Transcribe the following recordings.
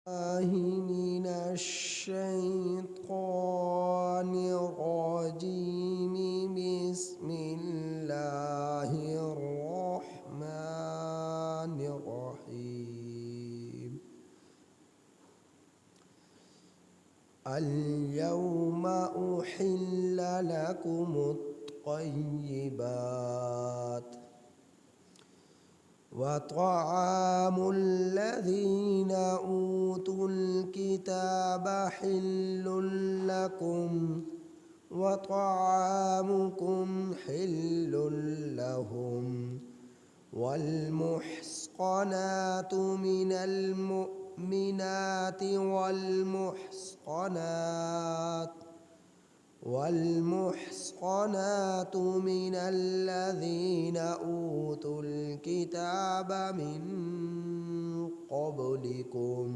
من الشيطان الرجيم. بسم الله الرحمن الرحيم. اليوم أحل لكم الطيبات وطعام الذين أوتوا الكتاب حل لكم وطعامكم حل لهم والمحصنات من المؤمنات والمحصنات من الذين أوتوا الكتاب من قبلكم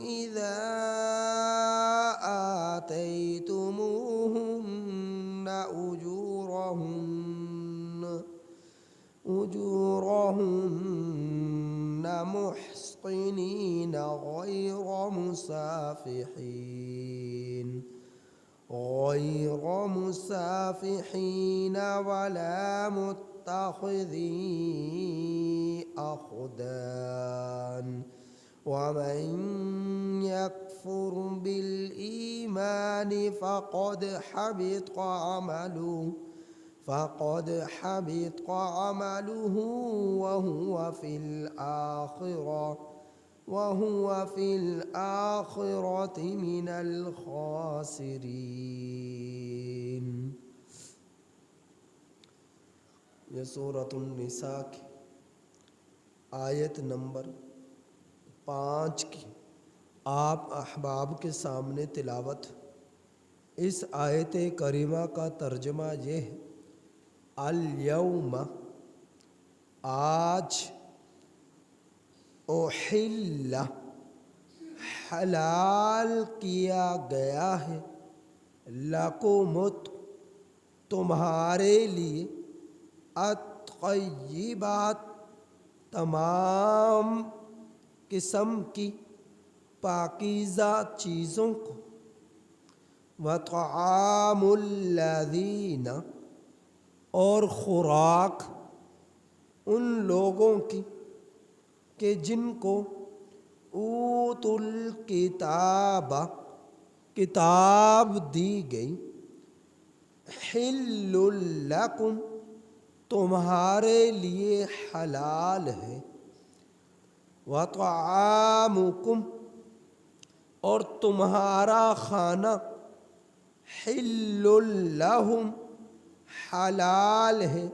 إذا آتيتموهن أجورهن محصنين غير مسافحين ولا متخذي أخدان. ومن يكفر بالإيمان فقد حبط عمله وهو في الآخرة من الخاسرين. یہ سورۃ النساء کی آیت نمبر 5 کی آپ احباب کے سامنے تلاوت. اس آیت کریمہ کا ترجمہ یہ ہے: الیوم آج، احل حلال کیا گیا ہے، لکم تمہارے لیے، الطیبات تمام قسم کی پاکیزہ چیزوں کو، وطعام الذین اور خوراک ان لوگوں کی کہ جن کو اوتوا الکتاب کتاب دی گئی، حل لکم تمہارے لیے حلال ہے، وطعامکم اور تمہارا کھانا، حل لہم حلال ہے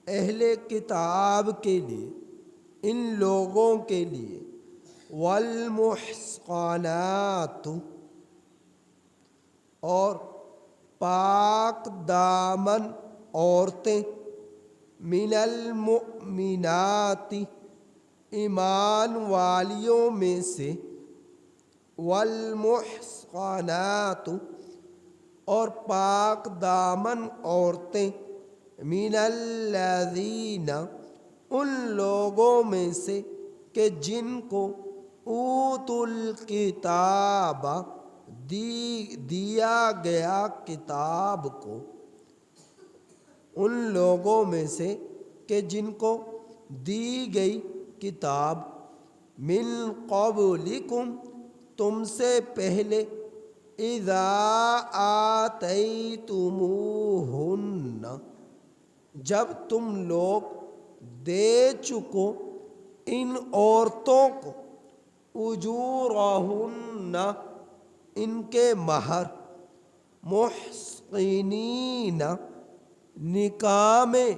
اہل کتاب کے لیے، ان لوگوں کے لیے، والمحصنات اور پاک دامن عورتیں، من المؤمنات ایمان والیوں میں سے، والمحصنات اور پاک دامن عورتیں، من الذین ان لوگوں میں سے کہ جن کو اوتوا الکتاب دیا گیا کتاب کو، ان لوگوں میں سے کہ جن کو دی گئی کتاب، من قبلکم تم سے پہلے، اذا آتیتموہن جب تم لوگ دے چکو ان عورتوں کو، اجورہن ان کے مہر، محصنین نکاح میں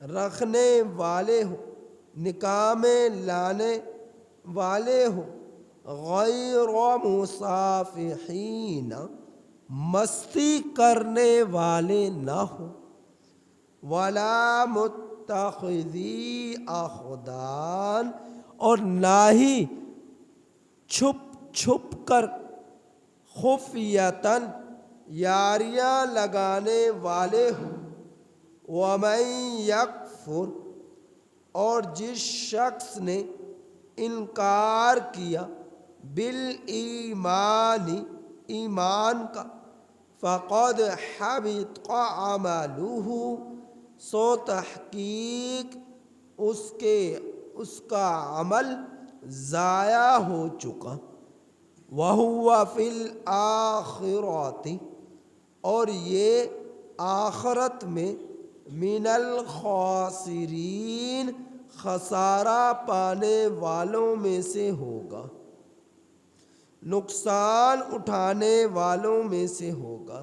رکھنے والے ہو، نکاح میں لانے والے ہو، غیر مسافحین مستی کرنے والے نہ ہو، ولا متخذی اخدان اور نہ ہی چھپ چھپ کر خفیتاً یاریاں لگانے والے ہوں۔ وَمَن یکفر اور جس شخص نے انکار کیا بالایمان ایمان کا، فقد حبط عملہ سو تحقیق اس کا عمل ضائع ہو چکا، وَهُوَ فِي الْآخِرَةِ اور یہ آخرت میں من الخاسرین خسارہ پانے والوں میں سے ہوگا، نقصان اٹھانے والوں میں سے ہوگا۔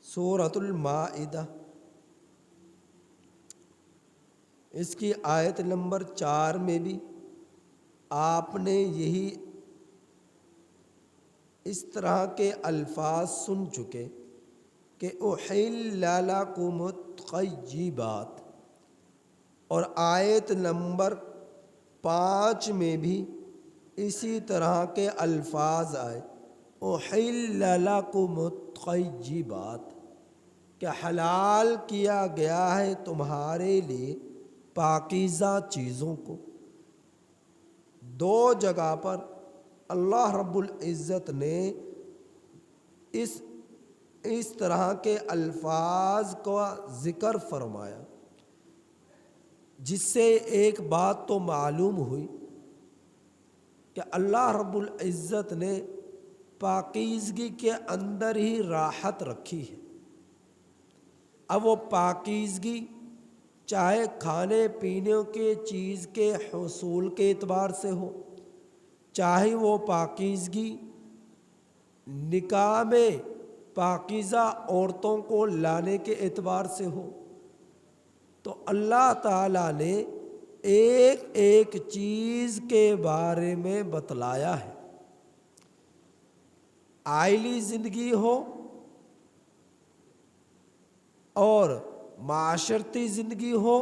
سورۃ المائدہ اس کی آیت نمبر 4 میں بھی آپ نے یہی اس طرح کے الفاظ سن چکے کہ احل لکم الطیبات، اور آیت نمبر 5 میں بھی اسی طرح کے الفاظ آئے احل لکم الطیبات، کہ حلال کیا گیا ہے تمہارے لیے پاکیزہ چیزوں کو۔ دو جگہ پر اللہ رب العزت نے اس طرح کے الفاظ کا ذکر فرمایا، جس سے ایک بات تو معلوم ہوئی کہ اللہ رب العزت نے پاکیزگی کے اندر ہی راحت رکھی ہے۔ اب وہ پاکیزگی چاہے کھانے پینے کے چیز کے حصول کے اعتبار سے ہو، چاہے وہ پاکیزگی نکاح میں پاکیزہ عورتوں کو لانے کے اعتبار سے ہو، تو اللہ تعالیٰ نے ایک ایک چیز کے بارے میں بتلایا ہے۔ عائلی زندگی ہو اور معاشرتی زندگی ہو،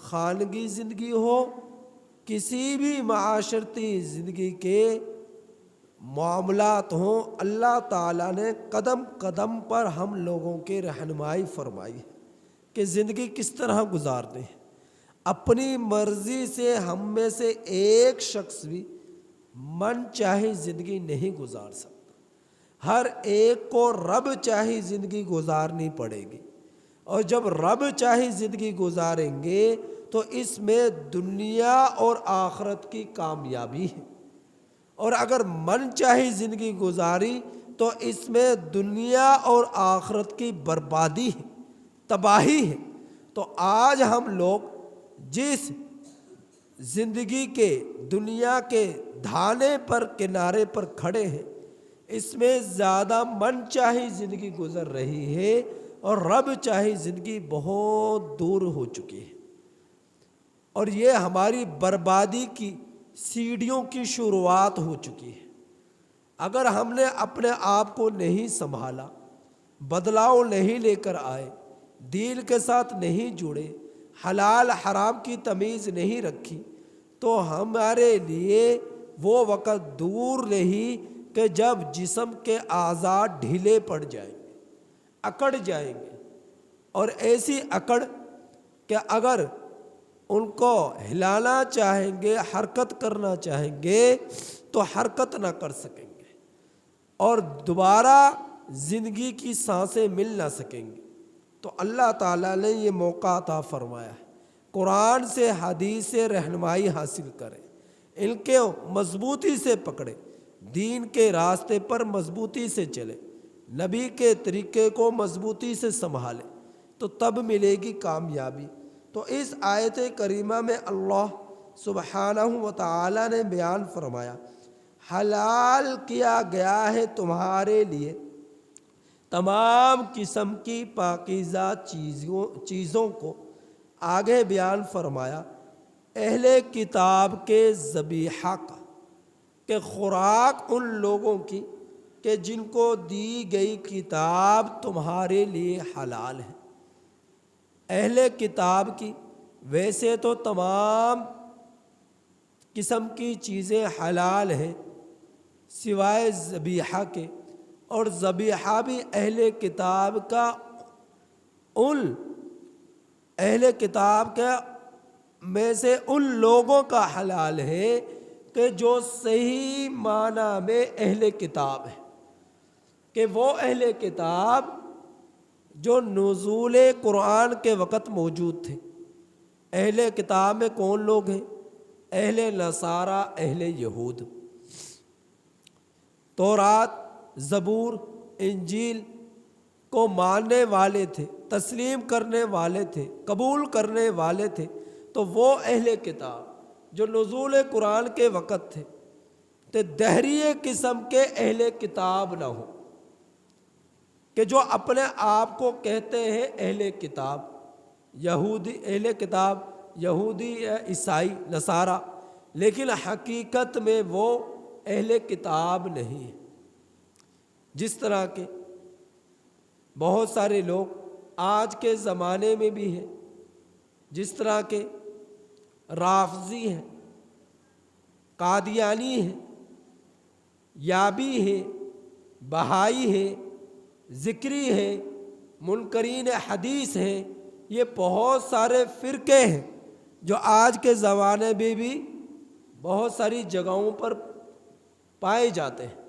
خانگی زندگی ہو، کسی بھی معاشرتی زندگی کے معاملات ہوں، اللہ تعالیٰ نے قدم قدم پر ہم لوگوں کے رہنمائی فرمائی ہے کہ زندگی کس طرح گزارتے ہیں۔ اپنی مرضی سے ہم میں سے ایک شخص بھی من چاہی زندگی نہیں گزار سکتا، ہر ایک کو رب چاہی زندگی گزارنی پڑے گی، اور جب رب چاہی زندگی گزاریں گے تو اس میں دنیا اور آخرت کی کامیابی ہے، اور اگر من چاہی زندگی گزاری تو اس میں دنیا اور آخرت کی بربادی ہے، تباہی ہے۔ تو آج ہم لوگ جس زندگی کے دنیا کے دھانے پر کنارے پر کھڑے ہیں، اس میں زیادہ من چاہی زندگی گزر رہی ہے اور رب چاہی زندگی بہت دور ہو چکی ہے، اور یہ ہماری بربادی کی سیڑھیوں کی شروعات ہو چکی ہے۔ اگر ہم نے اپنے آپ کو نہیں سنبھالا، بدلاؤ نہیں لے کر آئے، دین کے ساتھ نہیں جڑے، حلال حرام کی تمیز نہیں رکھی، تو ہمارے لیے وہ وقت دور نہیں کہ جب جسم کے اعضاء ڈھیلے پڑ جائیں گے، اکڑ جائیں گے، اور ایسی اکڑ کہ اگر ان کو ہلانا چاہیں گے، حرکت کرنا چاہیں گے تو حرکت نہ کر سکیں گے، اور دوبارہ زندگی کی سانسیں مل نہ سکیں گے۔ تو اللہ تعالیٰ نے یہ موقع عطا فرمایا ہے، قرآن سے حدیث سے رہنمائی حاصل کریں، ان کے مضبوطی سے پکڑیں، دین کے راستے پر مضبوطی سے چلیں، نبی کے طریقے کو مضبوطی سے سنبھالیں، تو تب ملے گی کامیابی۔ تو اس آیت کریمہ میں اللہ سبحانہ و تعالی نے بیان فرمایا، حلال کیا گیا ہے تمہارے لیے تمام قسم کی پاکیزہ چیزوں کو۔ آگے بیان فرمایا اہل کتاب کے ذبیحہ کا، کہ خوراک ان لوگوں کی کہ جن کو دی گئی کتاب تمہارے لیے حلال ہے۔ اہل کتاب کی ویسے تو تمام قسم کی چیزیں حلال ہیں سوائے ذبیحہ کے، اور ذبیحہ بھی اہل کتاب کا ان اہل کتاب کے میں سے ان لوگوں کا حلال ہے کہ جو صحیح معنی میں اہل کتاب ہے، کہ وہ اہل کتاب جو نزول قرآن کے وقت موجود تھے۔ اہل کتاب میں کون لوگ ہیں؟ اہل نصارہ، اہل یہود۔ تورات، زبور، انجیل کو ماننے والے تھے، تسلیم کرنے والے تھے، قبول کرنے والے تھے، تو وہ اہل کتاب جو نزول قرآن کے وقت تھے، تو دہریے قسم کے اہل کتاب نہ ہو، کہ جو اپنے آپ کو کہتے ہیں اہل کتاب، یہودی اہل کتاب، یہودی یا عیسائی نصارہ، لیکن حقیقت میں وہ اہل کتاب نہیں ہے۔ جس طرح کے بہت سارے لوگ آج کے زمانے میں بھی ہیں، جس طرح کے رافضی ہیں، قادیانی ہیں، یابی ہیں، بہائی ہیں، ذکری ہیں، منکرین حدیث ہیں، یہ بہت سارے فرقے ہیں جو آج کے زمانے میں بھی بہت ساری جگہوں پر پائے جاتے ہیں،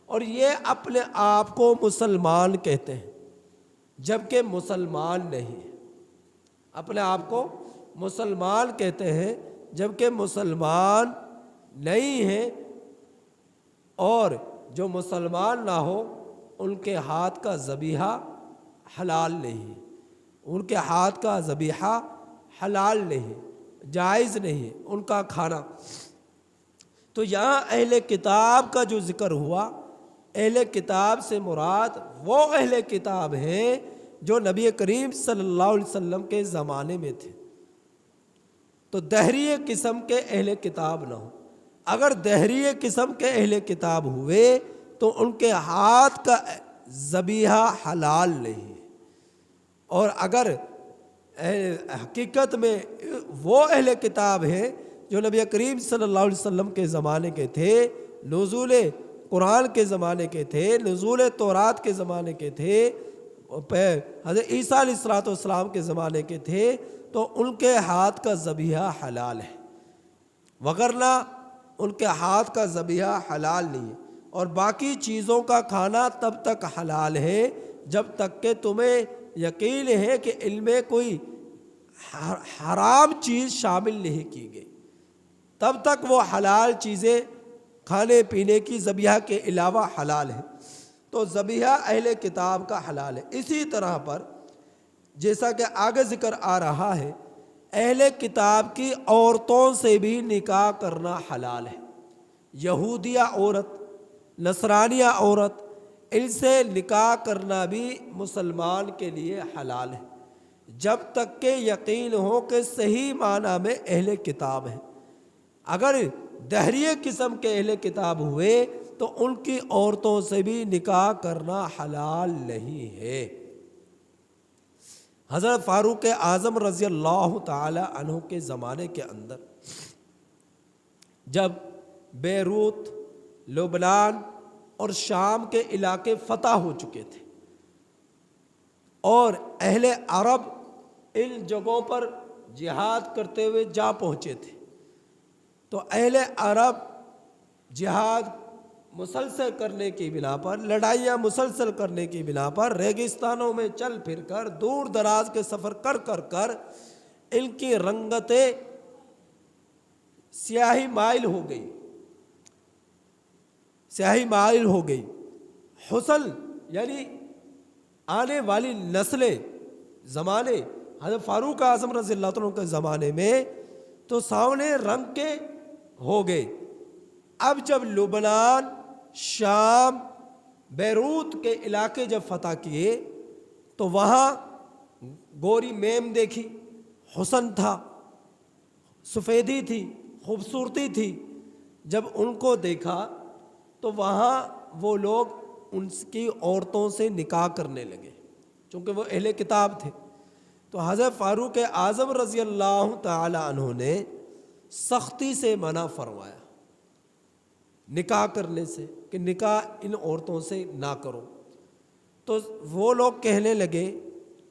اور یہ اپنے آپ کو مسلمان کہتے ہیں جبکہ مسلمان نہیں ہیں۔ اپنے آپ کو مسلمان کہتے ہیں جبکہ مسلمان نہیں ہیں، اور جو مسلمان نہ ہو ان کے ہاتھ کا ذبیحہ حلال نہیں ہے، ان کے ہاتھ کا ذبیحہ حلال نہیں، جائز نہیں ہے ان کا کھانا۔ تو یہاں اہل کتاب کا جو ذکر ہوا، اہل کتاب سے مراد وہ اہل کتاب ہیں جو نبی کریم صلی اللہ علیہ وسلم کے زمانے میں تھے۔ تو دہریے قسم کے اہل کتاب نہ ہو۔ اگر دہریے قسم کے اہل کتاب ہوئے تو ان کے ہاتھ کا ذبیحہ حلال نہیں ہے، اور اگر حقیقت میں وہ اہل کتاب ہیں جو نبی کریم صلی اللہ علیہ وسلم کے زمانے کے تھے، نزول قرآن کے زمانے کے تھے، نزول تورات کے زمانے کے تھے، حضرت عیسیٰ علیہ السلام کے زمانے کے تھے، تو ان کے ہاتھ کا ذبیحہ حلال ہے، وگرنہ ان کے ہاتھ کا ذبیحہ حلال نہیں ہے۔ اور باقی چیزوں کا کھانا تب تک حلال ہے جب تک کہ تمہیں یقین ہے کہ علم میں کوئی حرام چیز شامل نہیں کی گئی، تب تک وہ حلال چیزیں کھانے پینے کی ذبیحہ کے علاوہ حلال ہے۔ تو ذبیحہ اہل کتاب کا حلال ہے۔ اسی طرح پر جیسا کہ آگے ذکر آ رہا ہے، اہل کتاب کی عورتوں سے بھی نکاح کرنا حلال ہے۔ یہودیہ عورت، نصرانیہ عورت، ان سے نکاح کرنا بھی مسلمان کے لیے حلال ہے، جب تک کہ یقین ہو کہ صحیح معنی میں اہل کتاب ہے۔ اگر دہریے قسم کے اہل کتاب ہوئے تو ان کی عورتوں سے بھی نکاح کرنا حلال نہیں ہے۔ حضرت فاروق اعظم رضی اللہ تعالی عنہ کے زمانے کے اندر جب بیروت، لبنان اور شام کے علاقے فتح ہو چکے تھے اور اہل عرب ان جگہوں پر جہاد کرتے ہوئے جا پہنچے تھے، تو اہل عرب جہاد مسلسل کرنے کی بنا پر، لڑائیاں مسلسل کرنے کی بنا پر، ریگستانوں میں چل پھر کر، دور دراز کے سفر کر کر کر ان کی رنگتیں سیاہی مائل ہو گئی، سیاہی مائل ہو گئی۔ حسن یعنی آنے والی نسلیں، زمانے حضرت فاروق اعظم رضی اللہ عنہ کے زمانے میں تو سامنے رنگ کے ہو گئے۔ اب جب لبنان، شام، بیروت کے علاقے جب فتح کیے تو وہاں گوری میم دیکھی، حسن تھا، سفیدی تھی، خوبصورتی تھی۔ جب ان کو دیکھا تو وہاں وہ لوگ ان کی عورتوں سے نکاح کرنے لگے، چونکہ وہ اہل کتاب تھے۔ تو حضرت فاروق اعظم رضی اللہ تعالی عنہ نے سختی سے منع فرمایا نکاح کرنے سے، کہ نکاح ان عورتوں سے نہ کرو۔ تو وہ لوگ کہنے لگے،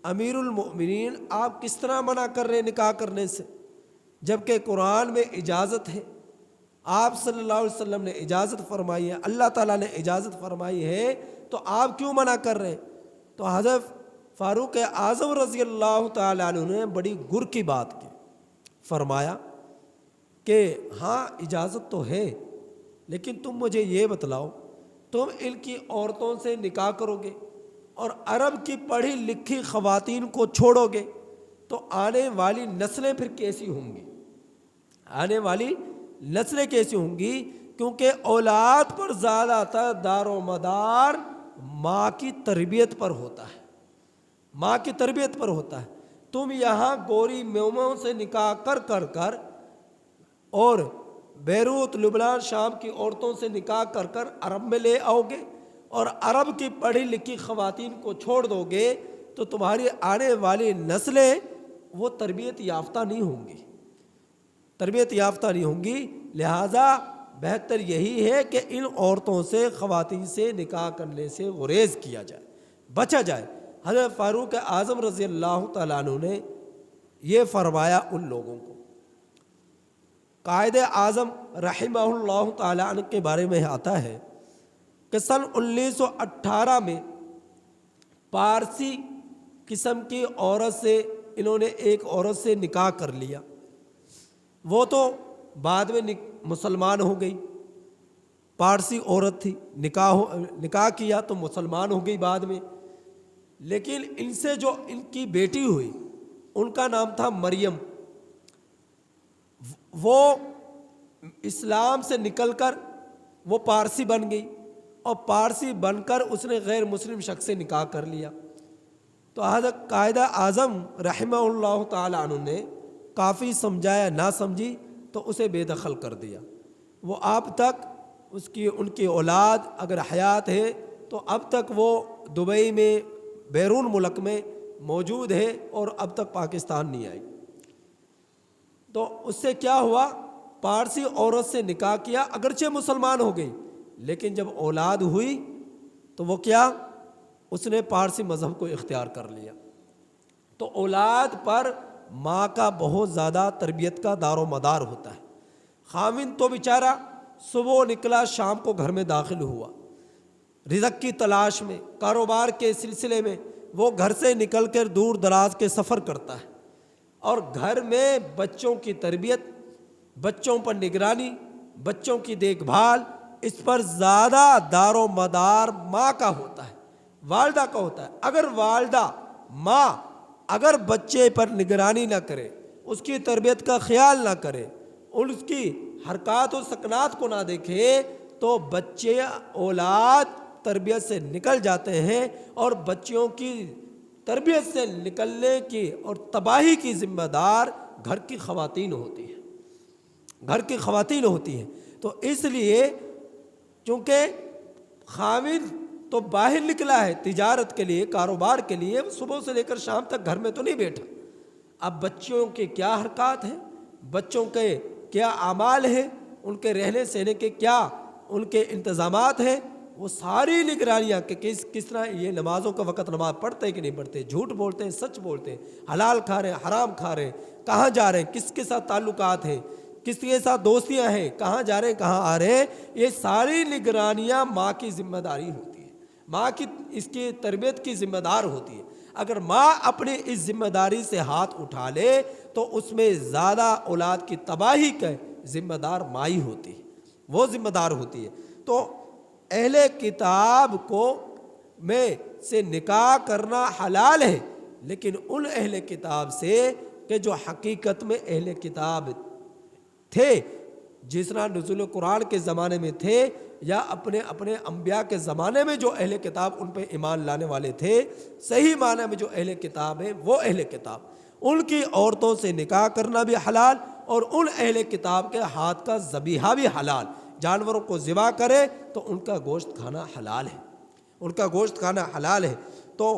امیر المؤمنین آپ کس طرح منع کر رہے ہیں نکاح کرنے سے، جبکہ قرآن میں اجازت ہے، آپ صلی اللہ علیہ وسلم نے اجازت فرمائی ہے، اللہ تعالیٰ نے اجازت فرمائی ہے، تو آپ کیوں منع کر رہے ہیں؟ تو حضرت فاروق اعظم رضی اللہ تعالیٰ عنہ نے بڑی گر کی بات کی، فرمایا کہ ہاں اجازت تو ہے، لیکن تم مجھے یہ بتلاؤ، تم ان کی عورتوں سے نکاح کرو گے اور عرب کی پڑھی لکھی خواتین کو چھوڑو گے تو آنے والی نسلیں پھر کیسی ہوں گی؟ آنے والی نسلیں کیسی ہوں گی؟ کیونکہ اولاد پر زیادہ تر دار و مدار ماں کی تربیت پر ہوتا ہے، ماں کی تربیت پر ہوتا ہے۔ تم یہاں گوری میوموں سے نکاح کر اور بیروت، لبنان، شام کی عورتوں سے نکاح کر عرب میں لے آؤ گے اور عرب کی پڑھی لکھی خواتین کو چھوڑ دو گے تو تمہاری آنے والی نسلیں وہ تربیت یافتہ نہیں ہوں گی، تربیت یافتہ نہیں ہوں گی۔ لہٰذا بہتر یہی ہے کہ ان عورتوں سے، خواتین سے نکاح کرنے سے گریز کیا جائے، بچا جائے۔ حضرت فاروق اعظم رضی اللہ تعالیٰ عنہ نے یہ فرمایا ان لوگوں کو۔ قائد اعظم رحمہ اللہ تعالیٰ عنہ کے بارے میں آتا ہے کہ سن 1918 میں پارسی قسم کی عورت سے انہوں نے ایک عورت سے نکاح کر لیا، وہ تو بعد میں مسلمان ہو گئی، پارسی عورت تھی، نکاح کیا تو مسلمان ہو گئی بعد میں، لیکن ان سے جو ان کی بیٹی ہوئی ان کا نام تھا مریم، وہ اسلام سے نکل کر وہ پارسی بن گئی اور پارسی بن کر اس نے غیر مسلم شخص سے نکاح کر لیا۔ تو حضرت قائد اعظم رحمہ اللہ تعالی عنہ نے کافی سمجھایا، نہ سمجھی تو اسے بے دخل کر دیا۔ وہ اب تک ان کی اولاد اگر حیات ہے تو اب تک وہ دبئی میں، بیرون ملک میں موجود ہے اور اب تک پاکستان نہیں آئی۔ تو اس سے کیا ہوا؟ پارسی عورت سے نکاح کیا، اگرچہ مسلمان ہو گئی، لیکن جب اولاد ہوئی تو وہ کیا؟ اس نے پارسی مذہب کو اختیار کر لیا۔ تو اولاد پر ماں کا بہت زیادہ تربیت کا دار و مدار ہوتا ہے۔ خاوند تو بیچارہ صبح نکلا، شام کو گھر میں داخل ہوا، رزق کی تلاش میں، کاروبار کے سلسلے میں وہ گھر سے نکل کر دور دراز کے سفر کرتا ہے، اور گھر میں بچوں کی تربیت، بچوں پر نگرانی، بچوں کی دیکھ بھال، اس پر زیادہ دار و مدار ماں کا ہوتا ہے، والدہ کا ہوتا ہے۔ اگر والدہ، ماں اگر بچے پر نگرانی نہ کرے، اس کی تربیت کا خیال نہ کرے، اس کی حرکات و سکنات کو نہ دیکھے تو بچے، اولاد تربیت سے نکل جاتے ہیں، اور بچوں کی تربیت سے نکلنے کی اور تباہی کی ذمہ دار گھر کی خواتین ہوتی ہیں، گھر کی خواتین ہوتی ہیں۔ تو اس لیے چونکہ خاوند تو باہر نکلا ہے تجارت کے لیے، کاروبار کے لیے، صبح سے لے کر شام تک گھر میں تو نہیں بیٹھا۔ اب بچوں کے کیا حرکات ہیں، بچوں کے کیا اعمال ہیں، ان کے رہنے سہنے کے کیا ان کے انتظامات ہیں، وہ ساری نگرانیاں کہ کس طرح یہ نمازوں کا وقت نماز پڑھتے ہیں کہ نہیں پڑھتے، جھوٹ بولتے ہیں، سچ بولتے ہیں، حلال کھا رہے ہیں، حرام کھا رہے ہیں، کہاں جا رہے ہیں، کس کے ساتھ تعلقات ہیں، کس کے ساتھ دوستیاں ہیں، کہاں جا رہے ہیں، کہاں آ رہے ہیں، یہ ساری نگرانیاں ماں کی ذمہ داری ہوتی ہے، ماں کی اس کی تربیت کی ذمہ دار ہوتی ہے۔ اگر ماں اپنی اس ذمہ داری سے ہاتھ اٹھا لے تو اس میں زیادہ اولاد کی تباہی کا ذمہ دار ماں ہی ہوتی ہے، وہ ذمہ دار ہوتی ہے۔ تو اہل کتاب کو میں سے نکاح کرنا حلال ہے، لیکن ان اہل کتاب سے کہ جو حقیقت میں اہل کتاب تھے، جس طرح نزول قرآن کے زمانے میں تھے یا اپنے انبیاء کے زمانے میں جو اہل کتاب ان پہ ایمان لانے والے تھے، صحیح معنی میں جو اہل کتاب ہیں وہ اہل کتاب، ان کی عورتوں سے نکاح کرنا بھی حلال، اور ان اہل کتاب کے ہاتھ کا ذبیحہ بھی حلال۔ جانوروں کو ذبح کرے تو ان کا گوشت کھانا حلال ہے، ان کا گوشت کھانا حلال ہے۔ تو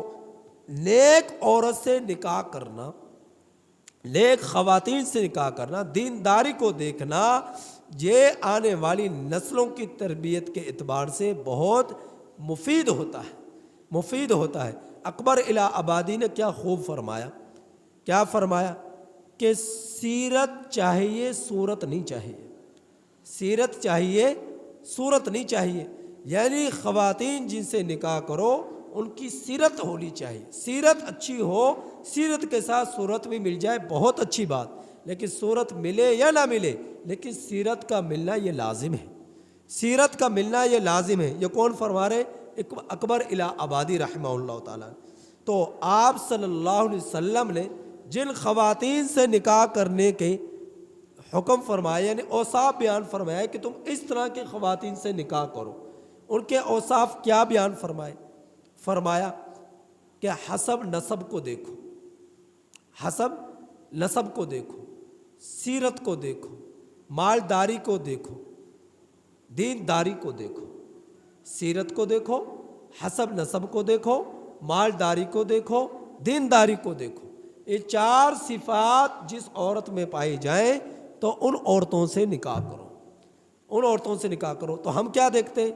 نیک عورت سے نکاح کرنا، نیک خواتین سے نکاح کرنا، دینداری کو دیکھنا، یہ آنے والی نسلوں کی تربیت کے اعتبار سے بہت مفید ہوتا ہے، مفید ہوتا ہے۔ اکبر الی آبادی نے کیا خوب فرمایا، کیا فرمایا کہ سیرت چاہیے صورت نہیں چاہیے، سیرت چاہیے صورت نہیں چاہیے، یعنی خواتین جن سے نکاح کرو ان کی سیرت ہونی چاہیے، سیرت اچھی ہو، سیرت کے ساتھ صورت بھی مل جائے بہت اچھی بات، لیکن صورت ملے یا نہ ملے لیکن سیرت کا ملنا یہ لازم ہے، سیرت کا ملنا یہ لازم ہے۔ یہ کون فرما رہے؟ اکبر الی آبادی رحمہ اللہ تعالیٰ۔ تو آپ صلی اللہ علیہ وسلم نے جن خواتین سے نکاح کرنے کے حکم فرمایا، یعنی اوصاف بیان فرمایا کہ تم اس طرح کی خواتین سے نکاح کرو، ان کے اوصاف کیا بیان فرمائے؟ فرمایا کہ حسب نسب کو دیکھو، حسب نسب کو دیکھو، سیرت کو دیکھو، مالداری کو دیکھو، دینداری کو دیکھو، سیرت کو دیکھو، حسب نسب کو دیکھو، مالداری کو دیکھو، دینداری کو دیکھو۔ یہ چار صفات جس عورت میں پائی جائیں تو ان عورتوں سے نکاح کرو، ان عورتوں سے نکاح کرو۔ تو ہم کیا دیکھتے ہیں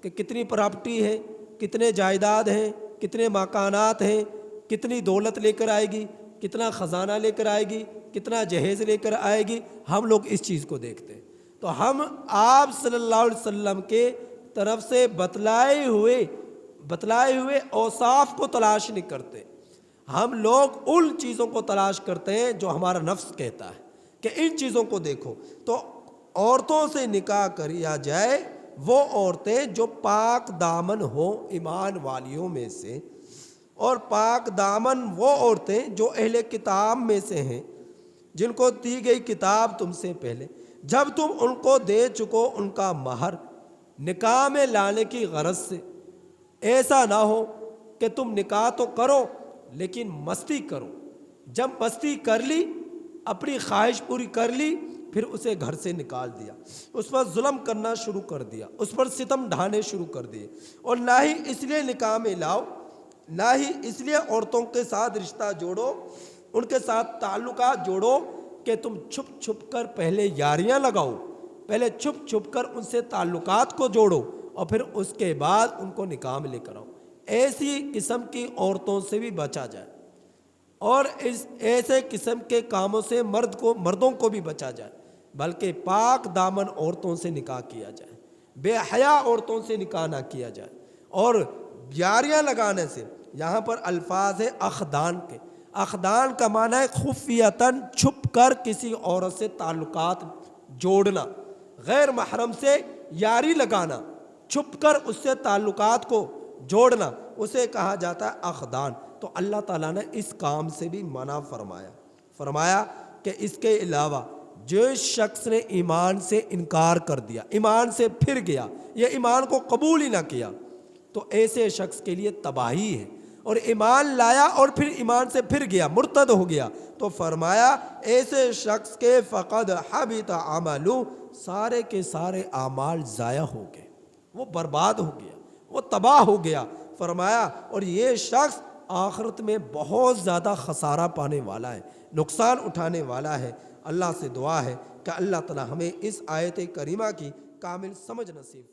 کہ کتنی پراپرٹی ہے، کتنے جائیداد ہیں، کتنے مکانات ہیں، کتنی دولت لے کر آئے گی، کتنا خزانہ لے کر آئے گی، کتنا جہیز لے کر آئے گی، ہم لوگ اس چیز کو دیکھتے ہیں۔ تو ہم آپ صلی اللہ علیہ وسلم کے طرف سے بتلائے ہوئے اوصاف کو تلاش نہیں کرتے، ہم لوگ ان چیزوں کو تلاش کرتے ہیں جو ہمارا نفس کہتا ہے کہ ان چیزوں کو دیکھو۔ تو عورتوں سے نکاح کیا جائے وہ عورتیں جو پاک دامن ہوں ایمان والیوں میں سے، اور پاک دامن وہ عورتیں جو اہل کتاب میں سے ہیں جن کو دی گئی کتاب تم سے پہلے، جب تم ان کو دے چکو ان کا مہر نکاح میں لانے کی غرض سے، ایسا نہ ہو کہ تم نکاح تو کرو لیکن مستی کرو، جب مستی کر لی، اپنی خواہش پوری کر لی، پھر اسے گھر سے نکال دیا، اس پر ظلم کرنا شروع کر دیا، اس پر ستم ڈھانے شروع کر دیے، اور نہ ہی اس لیے نکاح میں لاؤ، نہ ہی اس لیے عورتوں کے ساتھ رشتہ جوڑو، ان کے ساتھ تعلقات جوڑو کہ تم چھپ چھپ کر پہلے یاریاں لگاؤ، پہلے چھپ چھپ کر ان سے تعلقات کو جوڑو اور پھر اس کے بعد ان کو نکاح میں لے کر آؤ۔ ایسی قسم کی عورتوں سے بھی بچا جائے، اور اس ایسے قسم کے کاموں سے مردوں کو بھی بچا جائے، بلکہ پاک دامن عورتوں سے نکاح کیا جائے، بے حیا عورتوں سے نکاح نہ کیا جائے، اور یاریاں لگانے سے، یہاں پر الفاظ ہے اخدان کے، اخدان کا معنی ہے خفیتاً چھپ کر کسی عورت سے تعلقات جوڑنا، غیر محرم سے یاری لگانا، چھپ کر اس سے تعلقات کو جوڑنا، اسے کہا جاتا ہے اخدان۔ تو اللہ تعالیٰ نے اس کام سے بھی منع فرمایا کہ اس کے علاوہ جو شخص نے ایمان سے انکار کر دیا، ایمان سے پھر گیا، یہ ایمان کو قبول ہی نہ کیا، تو ایسے شخص کے لیے تباہی ہے، اور ایمان لایا اور پھر ایمان سے پھر گیا، مرتد ہو گیا، تو فرمایا ایسے شخص کے فقد حبط عملہ، سارے کے سارے اعمال ضائع ہو گئے، وہ برباد ہو گیا، وہ تباہ ہو گیا۔ فرمایا اور یہ شخص آخرت میں بہت زیادہ خسارہ پانے والا ہے، نقصان اٹھانے والا ہے۔ اللہ سے دعا ہے کہ اللہ تعالی ہمیں اس آیت کریمہ کی کامل سمجھ نصیب